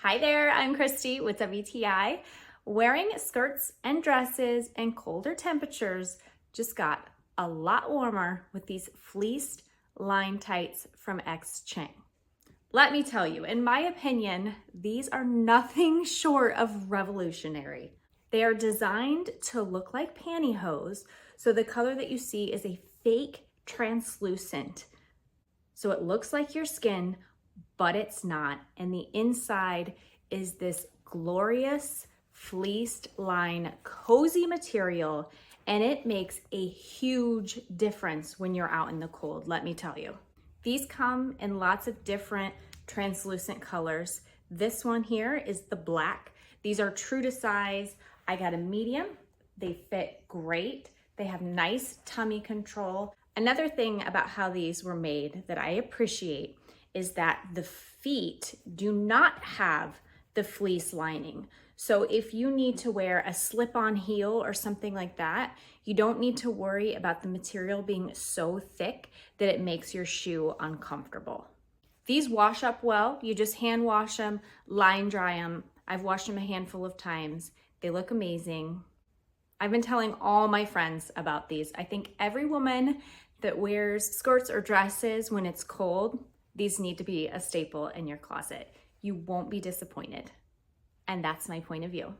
Hi there, I'm Christy with WTI. Wearing skirts and dresses in colder temperatures just got a lot warmer with these fleeced line tights from X-CHENG. Let me tell you, in my opinion, these are nothing short of revolutionary. They are designed to look like pantyhose, so the color that you see is a fake translucent. So it looks like your skin, but it's not. And the inside is this glorious fleeced line cozy material, and it makes a huge difference when you're out in the cold, let me tell you. These come in lots of different translucent colors. This one here is the black. These are true to size. I got a medium. They fit great. They have nice tummy control. Another thing about how these were made that I appreciate is that the feet do not have the fleece lining. So if you need to wear a slip-on heel or something like that, you don't need to worry about the material being so thick that it makes your shoe uncomfortable. These wash up well. You just hand wash them, line dry them. I've washed them a handful of times. They look amazing. I've been telling all my friends about these. I think every woman that wears skirts or dresses when it's cold, these need to be a staple in your closet. You won't be disappointed. And that's my point of view.